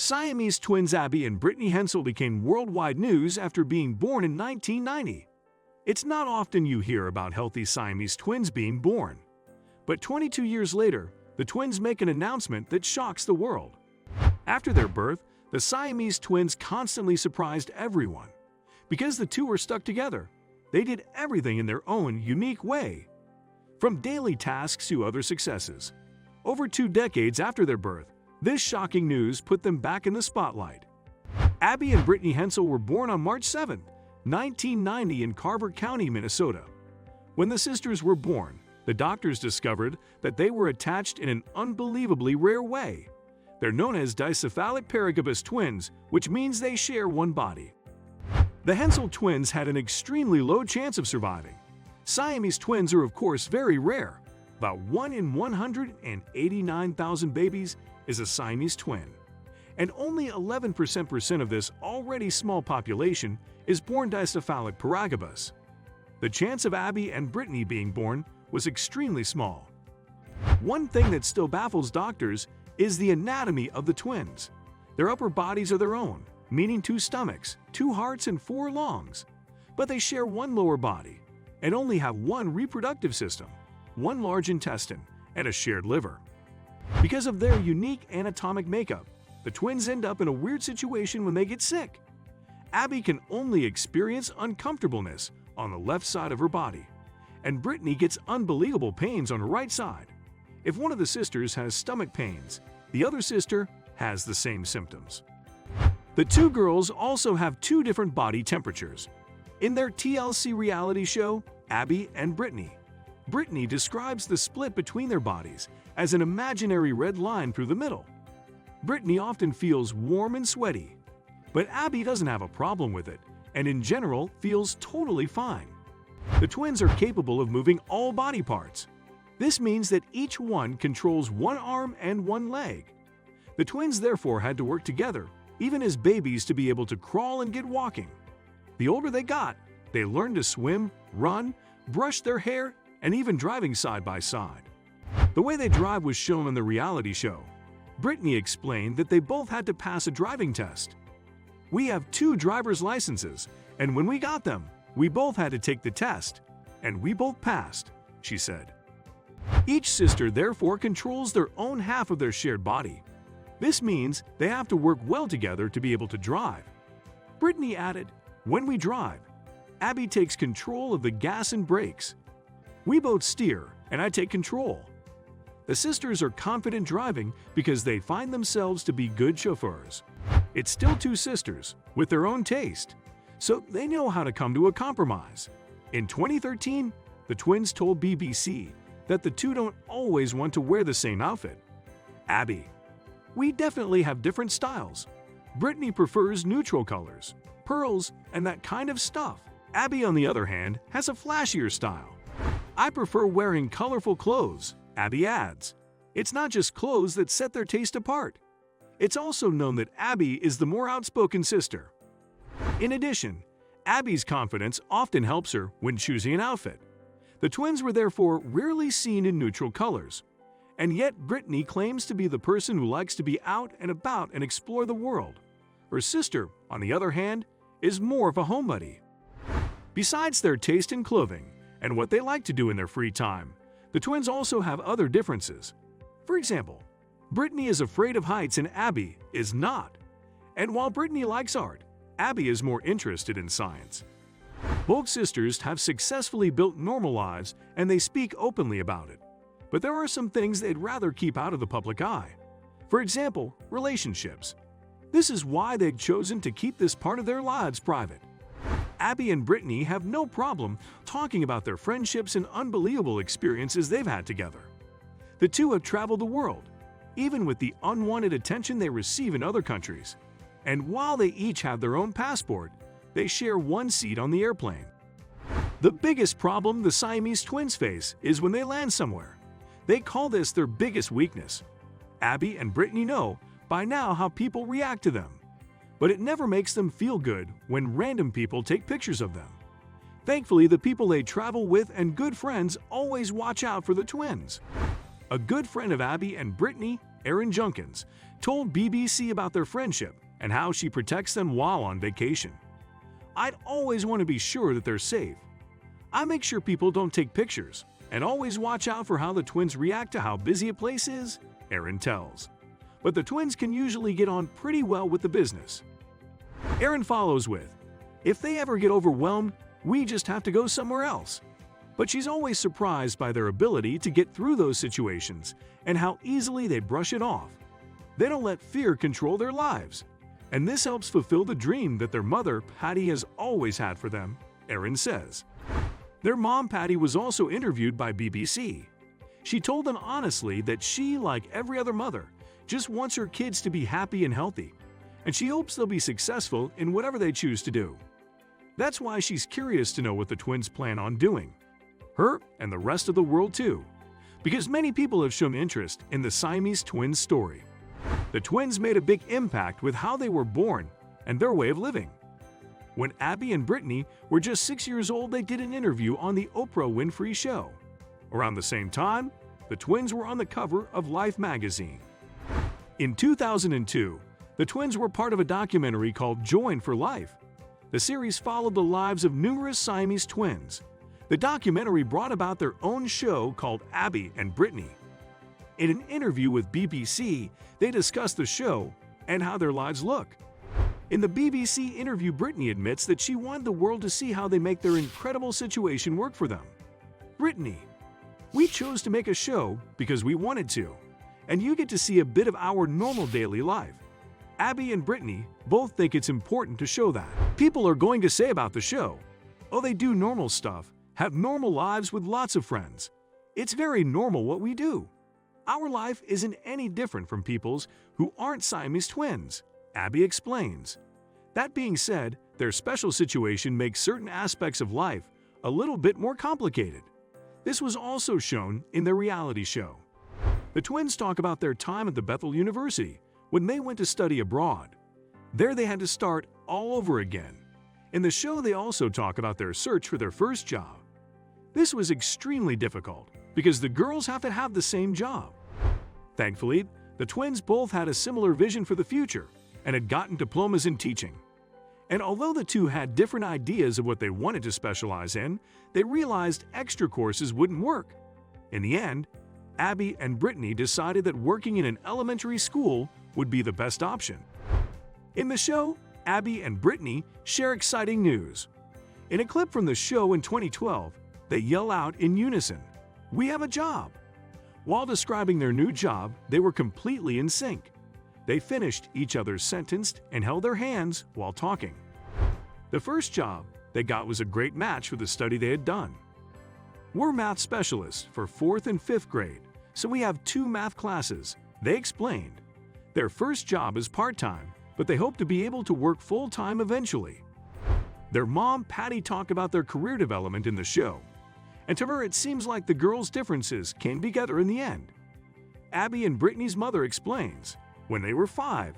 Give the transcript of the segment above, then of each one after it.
Siamese twins Abby and Brittany Hensel became worldwide news after being born in 1990. It's not often you hear about healthy Siamese twins being born. But 22 years later, the twins make an announcement that shocks the world. After their birth, the Siamese twins constantly surprised everyone. Because the two were stuck together, they did everything in their own unique way. From daily tasks to other successes. Over 2 decades after their birth, this shocking news put them back in the spotlight. Abby and Brittany Hensel were born on March 7, 1990 in Carver County, Minnesota. When the sisters were born, the doctors discovered that they were attached in an unbelievably rare way. They're known as dicephalic paragybus twins, which means they share one body. The Hensel twins had an extremely low chance of surviving. Siamese twins are of course very rare. About 1 in 189,000 babies is a Siamese twin. And only 11% of this already small population is born dicephalic paragybus. The chance of Abby and Brittany being born was extremely small. One thing that still baffles doctors is the anatomy of the twins. Their upper bodies are their own, meaning 2 stomachs, 2 hearts, and 4 lungs. But they share one lower body and only have one reproductive system, one large intestine, and a shared liver. Because of their unique anatomic makeup, the twins end up in a weird situation when they get sick. Abby can only experience uncomfortableness on the left side of her body, and Brittany gets unbelievable pains on her right side. If one of the sisters has stomach pains, the other sister has the same symptoms. The 2 girls also have 2 different body temperatures. In their TLC reality show, Abby and Brittany, Brittany describes the split between their bodies as an imaginary red line through the middle. Brittany often feels warm and sweaty, but Abby doesn't have a problem with it and in general feels totally fine. The twins are capable of moving all body parts. This means that each one controls one arm and one leg. The twins therefore had to work together, even as babies, to be able to crawl and get walking. The older they got, they learned to swim, run, brush their hair, and even driving side by side. The way they drive was shown in the reality show. Brittany explained that they both had to pass a driving test. "We have 2 driver's licenses, and when we got them, we both had to take the test, and we both passed," she said. Each sister therefore controls their own half of their shared body. This means they have to work well together to be able to drive. Brittany added, "When we drive, Abby takes control of the gas and brakes. We both steer, and I take control." The sisters are confident driving because they find themselves to be good chauffeurs. It's still 2 sisters with their own taste, so they know how to come to a compromise. In 2013, the twins told BBC that the 2 don't always want to wear the same outfit. Abby: "We definitely have different styles. Brittany prefers neutral colors, pearls, and that kind of stuff. Abby, on the other hand, has a flashier style. I prefer wearing colorful clothes," Abby adds. It's not just clothes that set their taste apart. It's also known that Abby is the more outspoken sister. In addition, Abby's confidence often helps her when choosing an outfit. The twins were therefore rarely seen in neutral colors. And yet Brittany claims to be the person who likes to be out and about and explore the world. Her sister, on the other hand, is more of a homebody. Besides their taste in clothing and what they like to do in their free time, the twins also have other differences. For example, Brittany is afraid of heights and Abby is not. And while Brittany likes art, Abby is more interested in science. Both sisters have successfully built normal lives and they speak openly about it. But there are some things they'd rather keep out of the public eye. For example, relationships. This is why they've chosen to keep this part of their lives private. Abby and Brittany have no problem talking about their friendships and unbelievable experiences they've had together. The 2 have traveled the world, even with the unwanted attention they receive in other countries. And while they each have their own passport, they share one seat on the airplane. The biggest problem the Siamese twins face is when they land somewhere. They call this their biggest weakness. Abby and Brittany know by now how people react to them, but it never makes them feel good when random people take pictures of them. Thankfully, the people they travel with and good friends always watch out for the twins. A good friend of Abby and Brittany, Aaron Junkins, told BBC about their friendship and how she protects them while on vacation. "I'd always want to be sure that they're safe. I make sure people don't take pictures and always watch out for how the twins react to how busy a place is," Erin tells. But the twins can usually get on pretty well with the business. Erin follows with, "If they ever get overwhelmed, we just have to go somewhere else." But she's always surprised by their ability to get through those situations and how easily they brush it off. They don't let fear control their lives. And this helps fulfill the dream that their mother, Patty, has always had for them, Erin says. Their mom, Patty, was also interviewed by BBC. She told them honestly that she, like every other mother, just wants her kids to be happy and healthy, and she hopes they'll be successful in whatever they choose to do. That's why she's curious to know what the twins plan on doing. Her and the rest of the world too, because many people have shown interest in the Siamese twins story. The twins made a big impact with how they were born and their way of living. When Abby and Brittany were just 6 years old, they did an interview on the Oprah Winfrey Show. Around the same time, the twins were on the cover of Life magazine. In 2002, the twins were part of a documentary called Join for Life. The series followed the lives of numerous Siamese twins. The documentary brought about their own show called Abby and Brittany. In an interview with BBC, they discussed the show and how their lives look. In the BBC interview, Brittany admits that she wanted the world to see how they make their incredible situation work for them. Brittany, "We chose to make a show because we wanted to, and you get to see a bit of our normal daily life." Abby and Brittany both think it's important to show that. People are going to say about the show, "Oh, they do normal stuff, have normal lives with lots of friends. It's very normal what we do. Our life isn't any different from people's who aren't Siamese twins," Abby explains. That being said, their special situation makes certain aspects of life a little bit more complicated. This was also shown in their reality show. The twins talk about their time at the Bethel University when they went to study abroad. There they had to start all over again. In the show, they also talk about their search for their first job. This was extremely difficult because the girls have to have the same job. Thankfully, the twins both had a similar vision for the future and had gotten diplomas in teaching. And although the two had different ideas of what they wanted to specialize in, they realized extra courses wouldn't work. In the end, Abby and Brittany decided that working in an elementary school would be the best option. In the show, Abby and Brittany share exciting news. In a clip from the show in 2012, they yell out in unison, "We have a job!" While describing their new job, they were completely in sync. They finished each other's sentence and held their hands while talking. The first job they got was a great match for the study they had done. "We're math specialists for 4th and 5th grade, so we have 2 math classes," they explained. Their first job is part-time, but they hope to be able to work full-time eventually. Their mom, Patty, talked about their career development in the show. And to her, it seems like the girls' differences came together in the end. Abby and Brittany's mother explains, "When they were 5,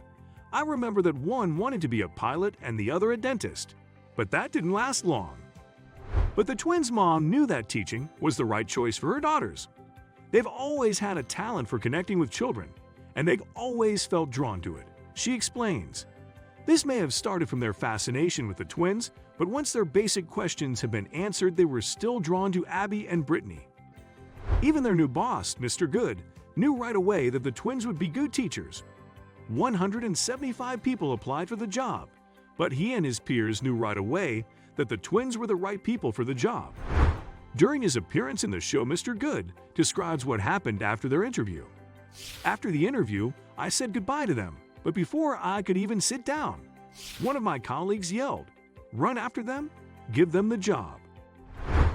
I remember that one wanted to be a pilot and the other a dentist, but that didn't last long." But the twins' mom knew that teaching was the right choice for her daughters. They've always had a talent for connecting with children, and they've always felt drawn to it, she explains. This may have started from their fascination with the twins, but once their basic questions had been answered, they were still drawn to Abby and Brittany. Even their new boss, Mr. Good, knew right away that the twins would be good teachers. 175 people applied for the job, but he and his peers knew right away that the twins were the right people for the job. During his appearance in the show, Mr. Good describes what happened after their interview. "After the interview, I said goodbye to them, but before I could even sit down, one of my colleagues yelled, 'Run after them, give them the job.'"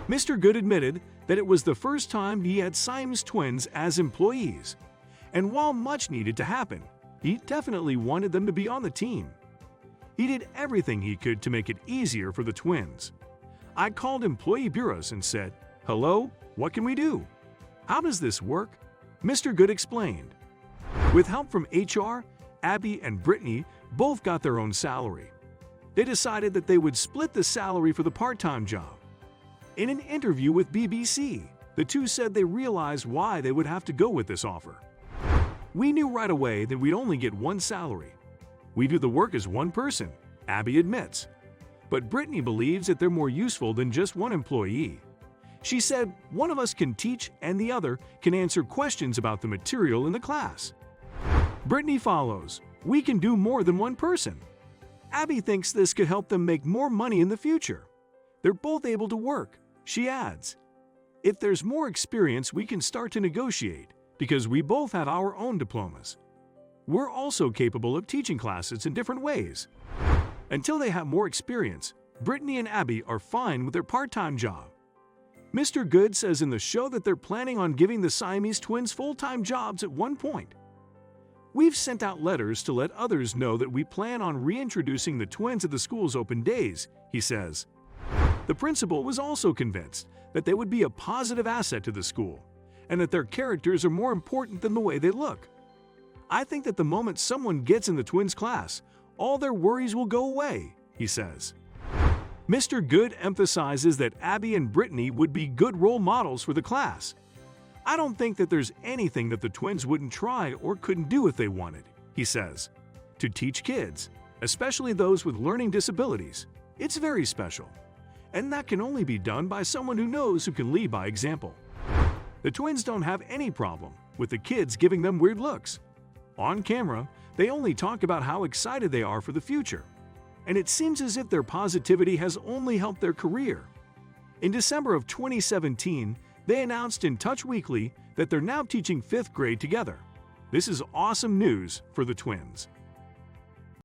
Mr. Good admitted that it was the first time he had Siamese twins as employees, and while much needed to happen, he definitely wanted them to be on the team. He did everything he could to make it easier for the twins. "I called employee bureaus and said, 'Hello, what can we do? How does this work?' Mr. Good explained. With help from HR, Abby and Brittany both got their own salary. They decided that they would split the salary for the part-time job. In an interview with BBC, the two said they realized why they would have to go with this offer. We knew right away that we'd only get one salary. We do the work as one person, Abby admits. But Brittany believes that they're more useful than just one employee. She said one of us can teach and the other can answer questions about the material in the class. Brittany follows, we can do more than one person. Abby thinks this could help them make more money in the future. They're both able to work, she adds. If there's more experience, we can start to negotiate because we both have our own diplomas. We're also capable of teaching classes in different ways. Until they have more experience, Brittany and Abby are fine with their part-time job. Mr. Good says in the show that they're planning on giving the Siamese twins full-time jobs at one point. We've sent out letters to let others know that we plan on reintroducing the twins at the school's open days, he says. The principal was also convinced that they would be a positive asset to the school and that their characters are more important than the way they look. I think that the moment someone gets in the twins' class, all their worries will go away, he says. Mr. Good emphasizes that Abby and Brittany would be good role models for the class. I don't think that there's anything that the twins wouldn't try or couldn't do if they wanted, he says. To teach kids, especially those with learning disabilities, it's very special. And that can only be done by someone who can lead by example. The twins don't have any problem with the kids giving them weird looks. On camera, they only talk about how excited they are for the future. And it seems as if their positivity has only helped their career. In December of 2017, they announced in Touch Weekly that they're now teaching 5th grade together. This is awesome news for the twins.